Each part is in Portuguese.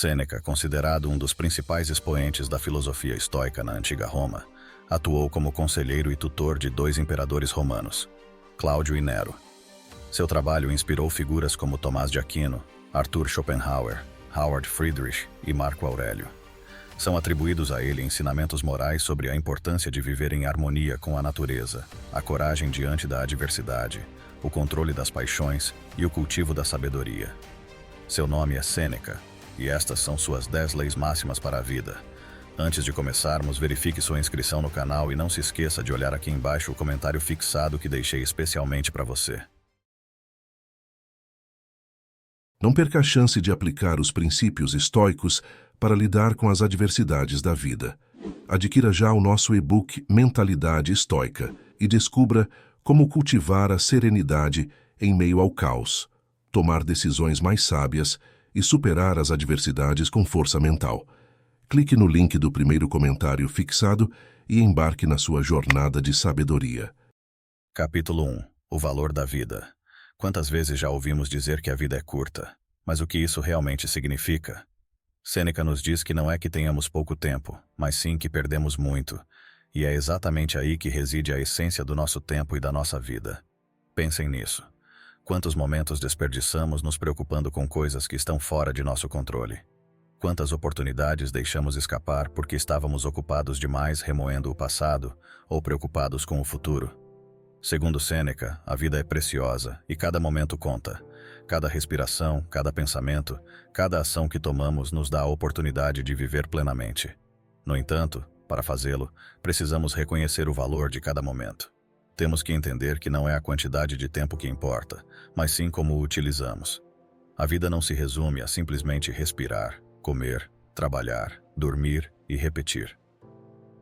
Sêneca, considerado um dos principais expoentes da filosofia estoica na antiga Roma, atuou como conselheiro e tutor de dois imperadores romanos, Cláudio e Nero. Seu trabalho inspirou figuras como Tomás de Aquino, Arthur Schopenhauer, Howard Friedrich e Marco Aurélio. São atribuídos a ele ensinamentos morais sobre a importância de viver em harmonia com a natureza, a coragem diante da adversidade, o controle das paixões e o cultivo da sabedoria. Seu nome é Sêneca, e estas são suas 10 leis máximas para a vida. Antes de começarmos, verifique sua inscrição no canal e não se esqueça de olhar aqui embaixo o comentário fixado que deixei especialmente para você. Não perca a chance de aplicar os princípios estoicos para lidar com as adversidades da vida. Adquira já o nosso e-book Mentalidade Estoica e descubra como cultivar a serenidade em meio ao caos, tomar decisões mais sábias e superar as adversidades com força mental. Clique no link do primeiro comentário fixado e embarque na sua jornada de sabedoria. Capítulo 1. O valor da vida. Quantas vezes já ouvimos dizer que a vida é curta, mas o que isso realmente significa? Sêneca nos diz que não é que tenhamos pouco tempo, mas sim que perdemos muito, e é exatamente aí que reside a essência do nosso tempo e da nossa vida. Pensem nisso. Quantos momentos desperdiçamos nos preocupando com coisas que estão fora de nosso controle? Quantas oportunidades deixamos escapar porque estávamos ocupados demais remoendo o passado ou preocupados com o futuro? Segundo Sêneca, a vida é preciosa e cada momento conta. Cada respiração, cada pensamento, cada ação que tomamos nos dá a oportunidade de viver plenamente. No entanto, para fazê-lo, precisamos reconhecer o valor de cada momento. Temos que entender que não é a quantidade de tempo que importa, mas sim como o utilizamos. A vida não se resume a simplesmente respirar, comer, trabalhar, dormir e repetir.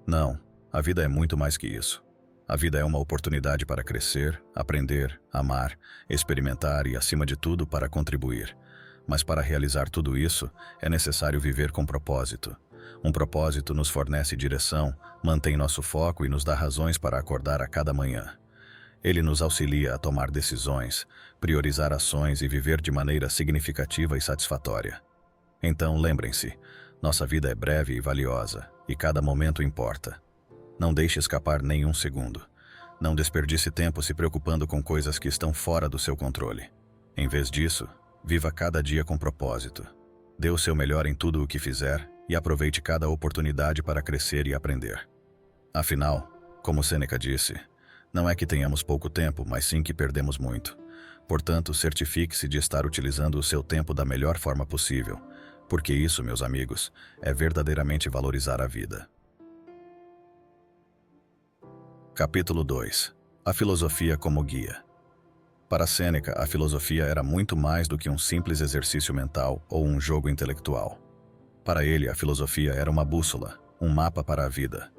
Não, a vida é muito mais que isso. A vida é uma oportunidade para crescer, aprender, amar, experimentar e, acima de tudo, para contribuir. Mas para realizar tudo isso, é necessário viver com propósito. Um propósito nos fornece direção, mantém nosso foco e nos dá razões para acordar a cada manhã. Ele nos auxilia a tomar decisões, priorizar ações e viver de maneira significativa e satisfatória. Então, lembrem-se, nossa vida é breve e valiosa, e cada momento importa. Não deixe escapar nenhum segundo. Não desperdice tempo se preocupando com coisas que estão fora do seu controle. Em vez disso, viva cada dia com propósito. Dê o seu melhor em tudo o que fizer e aproveite cada oportunidade para crescer e aprender. Afinal, como Sêneca disse, não é que tenhamos pouco tempo, mas sim que perdemos muito. Portanto, certifique-se de estar utilizando o seu tempo da melhor forma possível, porque isso, meus amigos, é verdadeiramente valorizar a vida. Capítulo 2. A filosofia como guia. Para Sêneca, a filosofia era muito mais do que um simples exercício mental ou um jogo intelectual. Para ele, a filosofia era uma bússola, um mapa para a vida.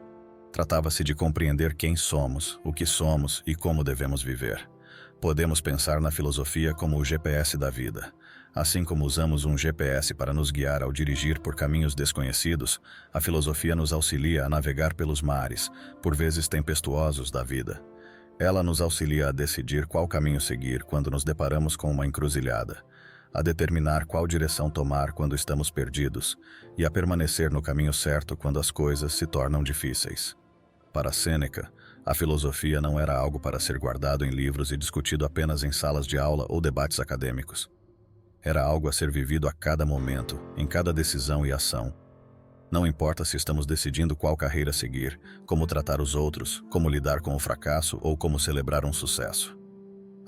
Tratava-se de compreender quem somos, o que somos e como devemos viver. Podemos pensar na filosofia como o GPS da vida. Assim como usamos um GPS para nos guiar ao dirigir por caminhos desconhecidos, a filosofia nos auxilia a navegar pelos mares, por vezes tempestuosos, da vida. Ela nos auxilia a decidir qual caminho seguir quando nos deparamos com uma encruzilhada, a determinar qual direção tomar quando estamos perdidos e a permanecer no caminho certo quando as coisas se tornam difíceis. Para Sêneca, a filosofia não era algo para ser guardado em livros e discutido apenas em salas de aula ou debates acadêmicos. Era algo a ser vivido a cada momento, em cada decisão e ação. Não importa se estamos decidindo qual carreira seguir, como tratar os outros, como lidar com o fracasso ou como celebrar um sucesso.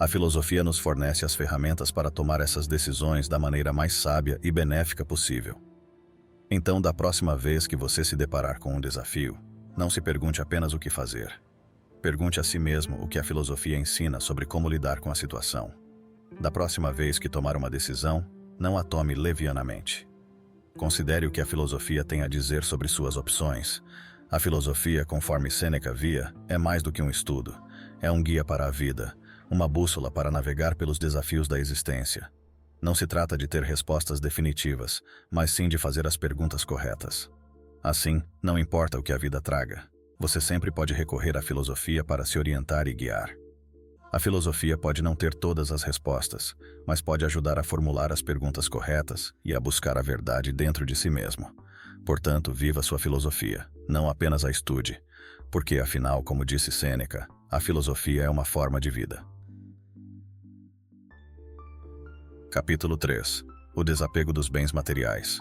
A filosofia nos fornece as ferramentas para tomar essas decisões da maneira mais sábia e benéfica possível. Então, da próxima vez que você se deparar com um desafio, não se pergunte apenas o que fazer. Pergunte a si mesmo o que a filosofia ensina sobre como lidar com a situação. Da próxima vez que tomar uma decisão, não a tome levianamente. Considere o que a filosofia tem a dizer sobre suas opções. A filosofia, conforme Sêneca via, é mais do que um estudo. É um guia para a vida, uma bússola para navegar pelos desafios da existência. Não se trata de ter respostas definitivas, mas sim de fazer as perguntas corretas. Assim, não importa o que a vida traga, você sempre pode recorrer à filosofia para se orientar e guiar. A filosofia pode não ter todas as respostas, mas pode ajudar a formular as perguntas corretas e a buscar a verdade dentro de si mesmo. Portanto, viva sua filosofia, não apenas a estude, porque, afinal, como disse Sêneca, a filosofia é uma forma de vida. Capítulo 3. O desapego dos bens materiais.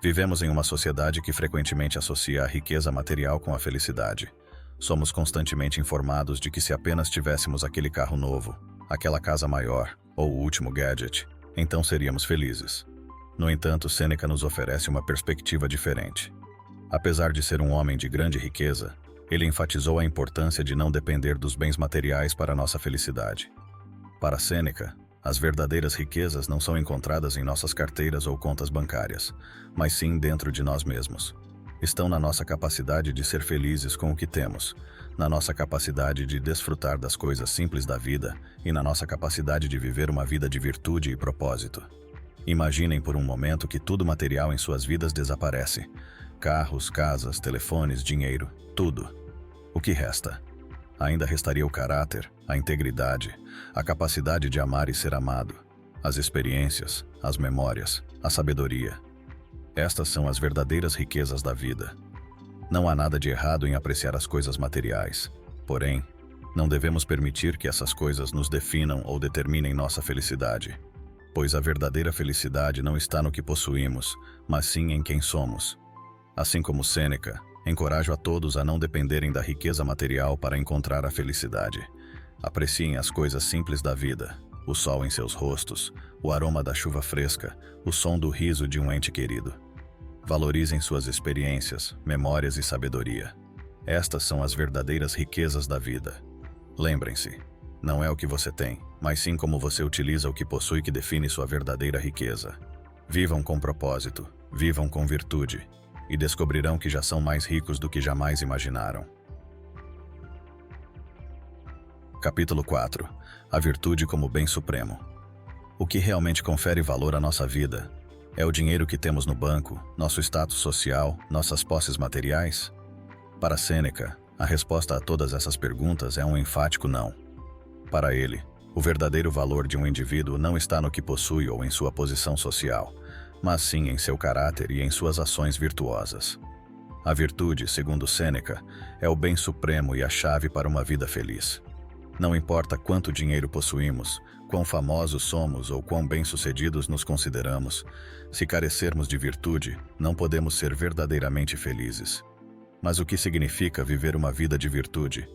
Vivemos em uma sociedade que frequentemente associa a riqueza material com a felicidade. Somos constantemente informados de que se apenas tivéssemos aquele carro novo, aquela casa maior ou o último gadget, então seríamos felizes. No entanto, Sêneca nos oferece uma perspectiva diferente. Apesar de ser um homem de grande riqueza, ele enfatizou a importância de não depender dos bens materiais para nossa felicidade. Para Sêneca, as verdadeiras riquezas não são encontradas em nossas carteiras ou contas bancárias, mas sim dentro de nós mesmos. Estão na nossa capacidade de ser felizes com o que temos, na nossa capacidade de desfrutar das coisas simples da vida e na nossa capacidade de viver uma vida de virtude e propósito. Imaginem por um momento que tudo material em suas vidas desaparece. Carros, casas, telefones, dinheiro, tudo. O que resta? Ainda restaria o caráter, a integridade, a capacidade de amar e ser amado, as experiências, as memórias, a sabedoria. Estas são as verdadeiras riquezas da vida. Não há nada de errado em apreciar as coisas materiais. Porém, não devemos permitir que essas coisas nos definam ou determinem nossa felicidade, pois a verdadeira felicidade não está no que possuímos, mas sim em quem somos. Assim como Sêneca, encorajo a todos a não dependerem da riqueza material para encontrar a felicidade. Apreciem as coisas simples da vida, o sol em seus rostos, o aroma da chuva fresca, o som do riso de um ente querido. Valorizem suas experiências, memórias e sabedoria. Estas são as verdadeiras riquezas da vida. Lembrem-se, não é o que você tem, mas sim como você utiliza o que possui que define sua verdadeira riqueza. Vivam com propósito, vivam com virtude, e descobrirão que já são mais ricos do que jamais imaginaram. Capítulo 4. A virtude como bem supremo. O que realmente confere valor à nossa vida? É o dinheiro que temos no banco, nosso status social, nossas posses materiais? Para Sêneca, a resposta a todas essas perguntas é um enfático não. Para ele, o verdadeiro valor de um indivíduo não está no que possui ou em sua posição social, mas sim em seu caráter e em suas ações virtuosas. A virtude, segundo Sêneca, é o bem supremo e a chave para uma vida feliz. Não importa quanto dinheiro possuímos, quão famosos somos ou quão bem-sucedidos nos consideramos, se carecermos de virtude, não podemos ser verdadeiramente felizes. Mas o que significa viver uma vida de virtude?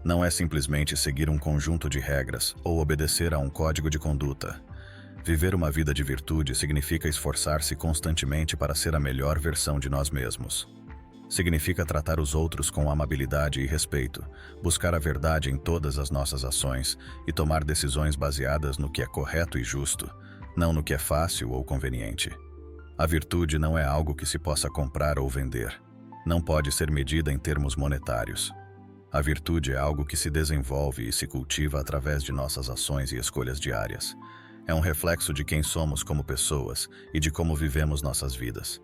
Não é simplesmente seguir um conjunto de regras ou obedecer a um código de conduta. Viver uma vida de virtude significa esforçar-se constantemente para ser a melhor versão de nós mesmos. Significa tratar os outros com amabilidade e respeito, buscar a verdade em todas as nossas ações e tomar decisões baseadas no que é correto e justo, não no que é fácil ou conveniente. A virtude não é algo que se possa comprar ou vender. Não pode ser medida em termos monetários. A virtude é algo que se desenvolve e se cultiva através de nossas ações e escolhas diárias. É um reflexo de quem somos como pessoas e de como vivemos nossas vidas.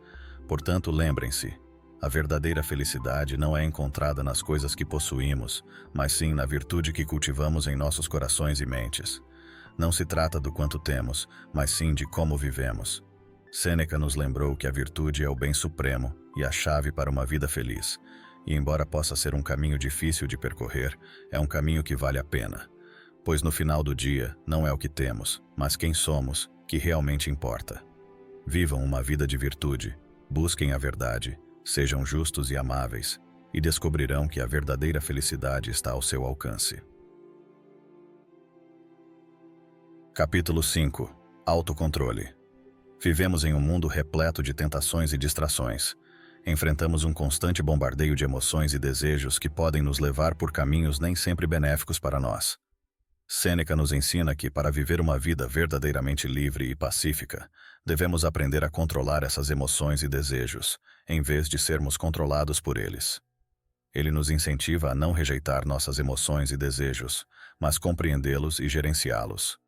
Portanto, lembrem-se, a verdadeira felicidade não é encontrada nas coisas que possuímos, mas sim na virtude que cultivamos em nossos corações e mentes. Não se trata do quanto temos, mas sim de como vivemos. Sêneca nos lembrou que a virtude é o bem supremo e a chave para uma vida feliz. E embora possa ser um caminho difícil de percorrer, é um caminho que vale a pena. Pois no final do dia, não é o que temos, mas quem somos, que realmente importa. Vivam uma vida de virtude, busquem a verdade, sejam justos e amáveis, e descobrirão que a verdadeira felicidade está ao seu alcance. Capítulo 5. Autocontrole. Vivemos em um mundo repleto de tentações e distrações. Enfrentamos um constante bombardeio de emoções e desejos que podem nos levar por caminhos nem sempre benéficos para nós. Sêneca nos ensina que, para viver uma vida verdadeiramente livre e pacífica, devemos aprender a controlar essas emoções e desejos, em vez de sermos controlados por eles. Ele nos incentiva a não rejeitar nossas emoções e desejos, mas compreendê-los e gerenciá-los.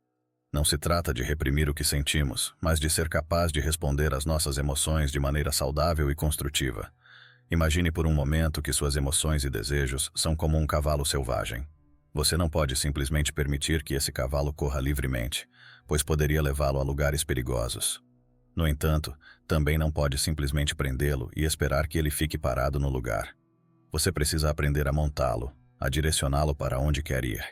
Não se trata de reprimir o que sentimos, mas de ser capaz de responder às nossas emoções de maneira saudável e construtiva. Imagine por um momento que suas emoções e desejos são como um cavalo selvagem. Você não pode simplesmente permitir que esse cavalo corra livremente, pois poderia levá-lo a lugares perigosos. No entanto, também não pode simplesmente prendê-lo e esperar que ele fique parado no lugar. Você precisa aprender a montá-lo, a direcioná-lo para onde quer ir.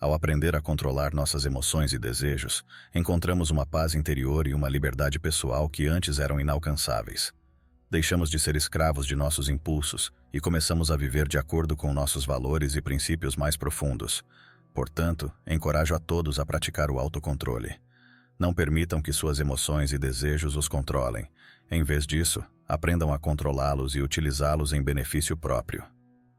Ao aprender a controlar nossas emoções e desejos, encontramos uma paz interior e uma liberdade pessoal que antes eram inalcançáveis. Deixamos de ser escravos de nossos impulsos e começamos a viver de acordo com nossos valores e princípios mais profundos. Portanto, encorajo a todos a praticar o autocontrole. Não permitam que suas emoções e desejos os controlem. Em vez disso, aprendam a controlá-los e utilizá-los em benefício próprio.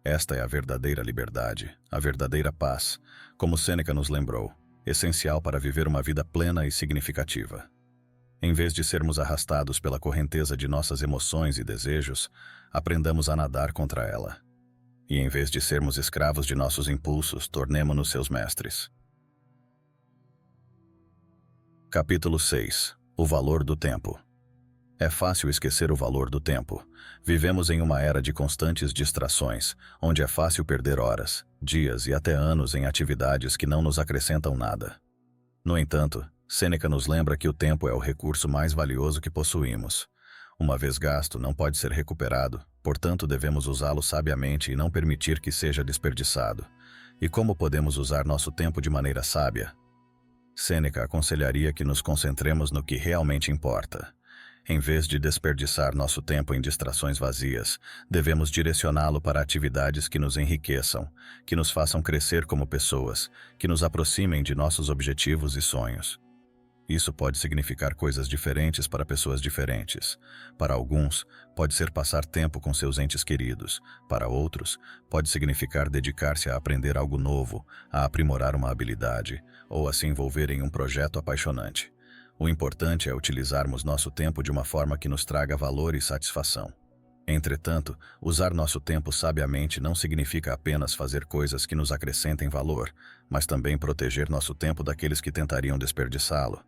Esta é a verdadeira liberdade, a verdadeira paz, como Sêneca nos lembrou, essencial para viver uma vida plena e significativa. Em vez de sermos arrastados pela correnteza de nossas emoções e desejos, aprendamos a nadar contra ela. E em vez de sermos escravos de nossos impulsos, tornemo-nos seus mestres. Capítulo 6. O valor do tempo. É fácil esquecer o valor do tempo. Vivemos em uma era de constantes distrações, onde é fácil perder horas, dias e até anos em atividades que não nos acrescentam nada. No entanto, Sêneca nos lembra que o tempo é o recurso mais valioso que possuímos. Uma vez gasto, não pode ser recuperado, portanto devemos usá-lo sabiamente e não permitir que seja desperdiçado. E como podemos usar nosso tempo de maneira sábia? Sêneca aconselharia que nos concentremos no que realmente importa. Em vez de desperdiçar nosso tempo em distrações vazias, devemos direcioná-lo para atividades que nos enriqueçam, que nos façam crescer como pessoas, que nos aproximem de nossos objetivos e sonhos. Isso pode significar coisas diferentes para pessoas diferentes. Para alguns, pode ser passar tempo com seus entes queridos. Para outros, pode significar dedicar-se a aprender algo novo, a aprimorar uma habilidade, ou a se envolver em um projeto apaixonante. O importante é utilizarmos nosso tempo de uma forma que nos traga valor e satisfação. Entretanto, usar nosso tempo sabiamente não significa apenas fazer coisas que nos acrescentem valor, mas também proteger nosso tempo daqueles que tentariam desperdiçá-lo.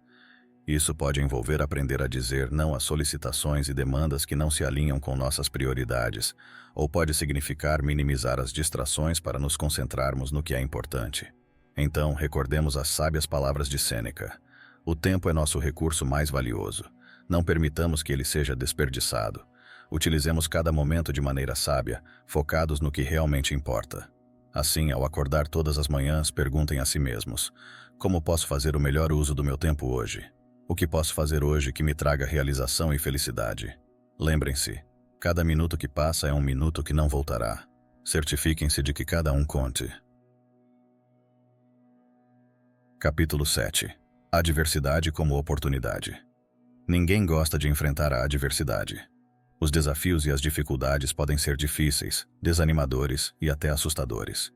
Isso pode envolver aprender a dizer não a solicitações e demandas que não se alinham com nossas prioridades, ou pode significar minimizar as distrações para nos concentrarmos no que é importante. Então, recordemos as sábias palavras de Sêneca. O tempo é nosso recurso mais valioso. Não permitamos que ele seja desperdiçado. Utilizemos cada momento de maneira sábia, focados no que realmente importa. Assim, ao acordar todas as manhãs, perguntem a si mesmos: como posso fazer o melhor uso do meu tempo hoje? O que posso fazer hoje que me traga realização e felicidade? Lembrem-se, cada minuto que passa é um minuto que não voltará. Certifiquem-se de que cada um conte. Capítulo 7. Adversidade como oportunidade. Ninguém gosta de enfrentar a adversidade. Os desafios e as dificuldades podem ser difíceis, desanimadores e até assustadores.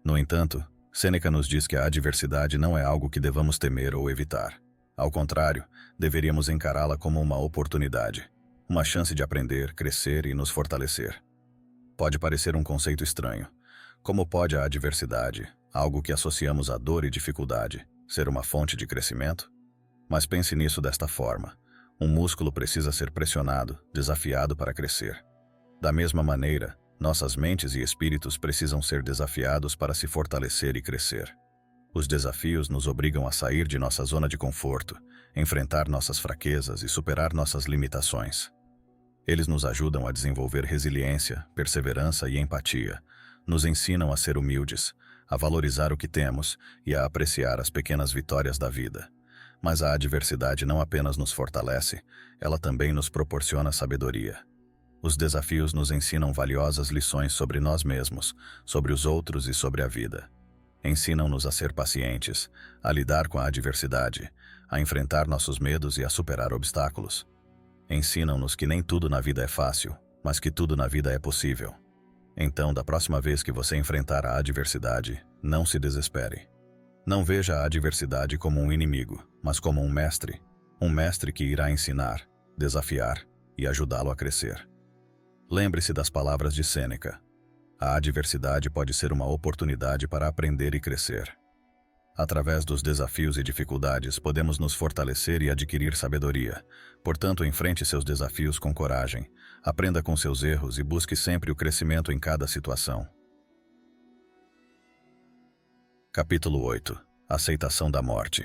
No entanto, Sêneca nos diz que a adversidade não é algo que devamos temer ou evitar. Ao contrário, deveríamos encará-la como uma oportunidade, uma chance de aprender, crescer e nos fortalecer. Pode parecer um conceito estranho. Como pode a adversidade, algo que associamos à dor e dificuldade, ser uma fonte de crescimento? Mas pense nisso desta forma. Um músculo precisa ser pressionado, desafiado para crescer. Da mesma maneira, nossas mentes e espíritos precisam ser desafiados para se fortalecer e crescer. Os desafios nos obrigam a sair de nossa zona de conforto, enfrentar nossas fraquezas e superar nossas limitações. Eles nos ajudam a desenvolver resiliência, perseverança e empatia, nos ensinam a ser humildes, a valorizar o que temos e a apreciar as pequenas vitórias da vida. Mas a adversidade não apenas nos fortalece, ela também nos proporciona sabedoria. Os desafios nos ensinam valiosas lições sobre nós mesmos, sobre os outros e sobre a vida. Ensinam-nos a ser pacientes, a lidar com a adversidade, a enfrentar nossos medos e a superar obstáculos. Ensinam-nos que nem tudo na vida é fácil, mas que tudo na vida é possível. Então, da próxima vez que você enfrentar a adversidade, não se desespere. Não veja a adversidade como um inimigo, mas como um mestre que irá ensinar, desafiar e ajudá-lo a crescer. Lembre-se das palavras de Sêneca. A adversidade pode ser uma oportunidade para aprender e crescer. Através dos desafios e dificuldades, podemos nos fortalecer e adquirir sabedoria. Portanto, enfrente seus desafios com coragem, aprenda com seus erros e busque sempre o crescimento em cada situação. Capítulo 8. Aceitação da morte.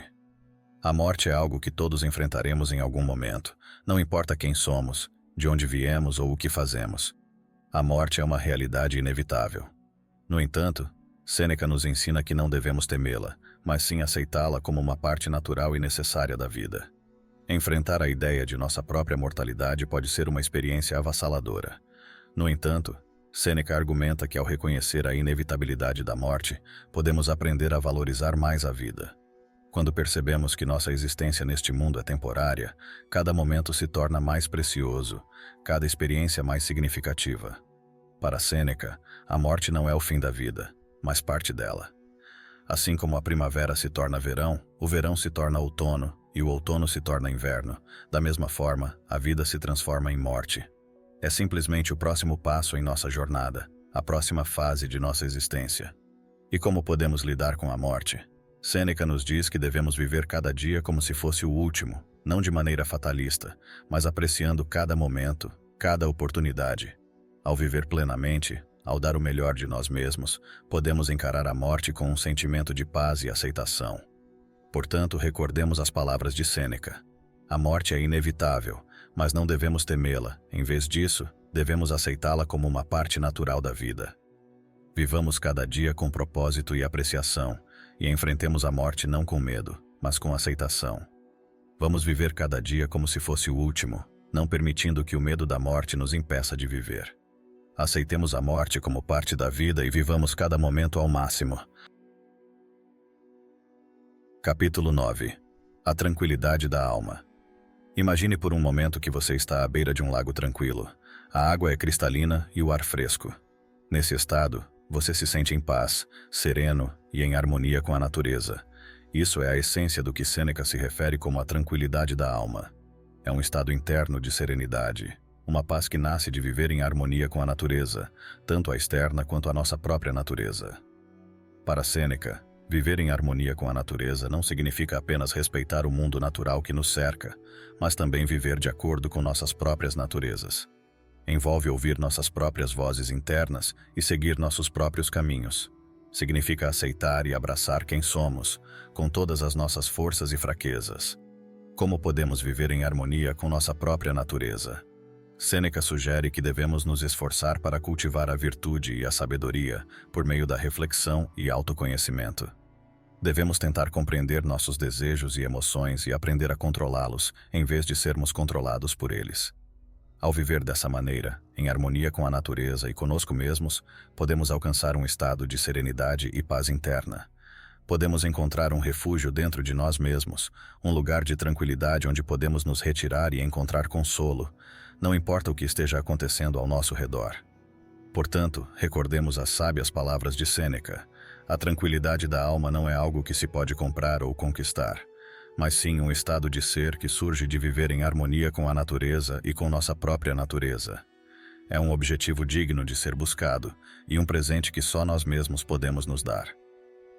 A morte é algo que todos enfrentaremos em algum momento, não importa quem somos, de onde viemos ou o que fazemos. A morte é uma realidade inevitável. No entanto, Sêneca nos ensina que não devemos temê-la, mas sim aceitá-la como uma parte natural e necessária da vida. Enfrentar a ideia de nossa própria mortalidade pode ser uma experiência avassaladora. No entanto, Sêneca argumenta que ao reconhecer a inevitabilidade da morte, podemos aprender a valorizar mais a vida. Quando percebemos que nossa existência neste mundo é temporária, cada momento se torna mais precioso, cada experiência mais significativa. Para Sêneca, a morte não é o fim da vida, mas parte dela. Assim como a primavera se torna verão, o verão se torna outono e o outono se torna inverno. Da mesma forma, a vida se transforma em morte. É simplesmente o próximo passo em nossa jornada, a próxima fase de nossa existência. E como podemos lidar com a morte? Sêneca nos diz que devemos viver cada dia como se fosse o último, não de maneira fatalista, mas apreciando cada momento, cada oportunidade. Ao viver plenamente, ao dar o melhor de nós mesmos, podemos encarar a morte com um sentimento de paz e aceitação. Portanto, recordemos as palavras de Sêneca. A morte é inevitável, mas não devemos temê-la. Em vez disso, devemos aceitá-la como uma parte natural da vida. Vivamos cada dia com propósito e apreciação, e enfrentemos a morte não com medo, mas com aceitação. Vamos viver cada dia como se fosse o último, não permitindo que o medo da morte nos impeça de viver. Aceitemos a morte como parte da vida e vivamos cada momento ao máximo. Capítulo 9. A tranquilidade da alma. Imagine por um momento que você está à beira de um lago tranquilo. A água é cristalina e o ar fresco. Nesse estado, você se sente em paz, sereno e em harmonia com a natureza. Isso é a essência do que Sêneca se refere como a tranquilidade da alma. É um estado interno de serenidade, uma paz que nasce de viver em harmonia com a natureza, tanto a externa quanto a nossa própria natureza. Para Sêneca, viver em harmonia com a natureza não significa apenas respeitar o mundo natural que nos cerca, mas também viver de acordo com nossas próprias naturezas. Envolve ouvir nossas próprias vozes internas e seguir nossos próprios caminhos. Significa aceitar e abraçar quem somos, com todas as nossas forças e fraquezas. Como podemos viver em harmonia com nossa própria natureza? Sêneca sugere que devemos nos esforçar para cultivar a virtude e a sabedoria por meio da reflexão e autoconhecimento. Devemos tentar compreender nossos desejos e emoções e aprender a controlá-los, em vez de sermos controlados por eles. Ao viver dessa maneira, em harmonia com a natureza e conosco mesmos, podemos alcançar um estado de serenidade e paz interna. Podemos encontrar um refúgio dentro de nós mesmos, um lugar de tranquilidade onde podemos nos retirar e encontrar consolo, não importa o que esteja acontecendo ao nosso redor. Portanto, recordemos as sábias palavras de Sêneca. A tranquilidade da alma não é algo que se pode comprar ou conquistar, mas sim um estado de ser que surge de viver em harmonia com a natureza e com nossa própria natureza. É um objetivo digno de ser buscado e um presente que só nós mesmos podemos nos dar.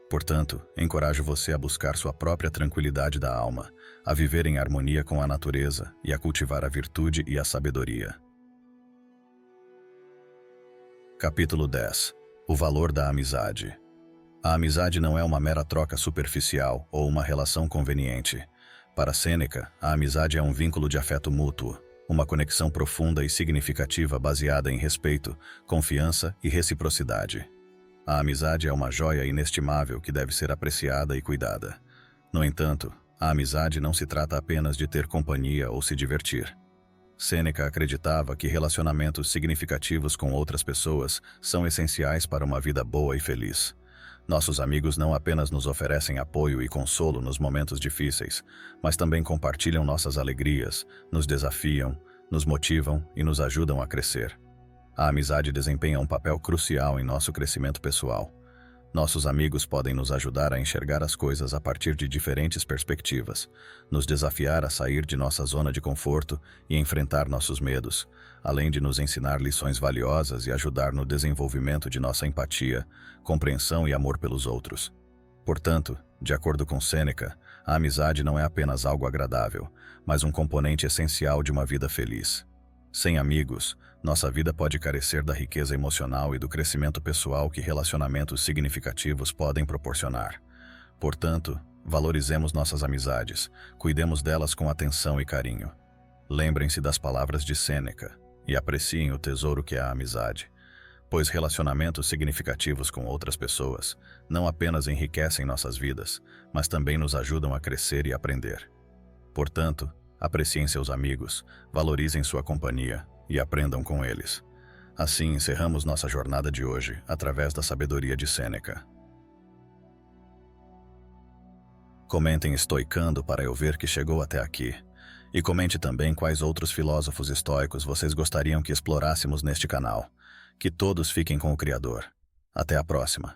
Portanto, encorajo você a buscar sua própria tranquilidade da alma, a viver em harmonia com a natureza e a cultivar a virtude e a sabedoria. Capítulo 10. O valor da amizade. A amizade não é uma mera troca superficial ou uma relação conveniente. Para Sêneca, a amizade é um vínculo de afeto mútuo, uma conexão profunda e significativa baseada em respeito, confiança e reciprocidade. A amizade é uma joia inestimável que deve ser apreciada e cuidada. No entanto, a amizade não se trata apenas de ter companhia ou se divertir. Sêneca acreditava que relacionamentos significativos com outras pessoas são essenciais para uma vida boa e feliz. Nossos amigos não apenas nos oferecem apoio e consolo nos momentos difíceis, mas também compartilham nossas alegrias, nos desafiam, nos motivam e nos ajudam a crescer. A amizade desempenha um papel crucial em nosso crescimento pessoal. Nossos amigos podem nos ajudar a enxergar as coisas a partir de diferentes perspectivas, nos desafiar a sair de nossa zona de conforto e enfrentar nossos medos, além de nos ensinar lições valiosas e ajudar no desenvolvimento de nossa empatia, compreensão e amor pelos outros. Portanto, de acordo com Sêneca, a amizade não é apenas algo agradável, mas um componente essencial de uma vida feliz. Sem amigos, nossa vida pode carecer da riqueza emocional e do crescimento pessoal que relacionamentos significativos podem proporcionar. Portanto, valorizemos nossas amizades, cuidemos delas com atenção e carinho. Lembrem-se das palavras de Sêneca e apreciem o tesouro que é a amizade, pois relacionamentos significativos com outras pessoas não apenas enriquecem nossas vidas, mas também nos ajudam a crescer e aprender. Portanto, apreciem seus amigos, valorizem sua companhia e aprendam com eles. Assim encerramos nossa jornada de hoje através da sabedoria de Sêneca. Comentem estoicando para eu ver que chegou até aqui. E comente também quais outros filósofos estoicos vocês gostariam que explorássemos neste canal. Que todos fiquem com o Criador. Até a próxima.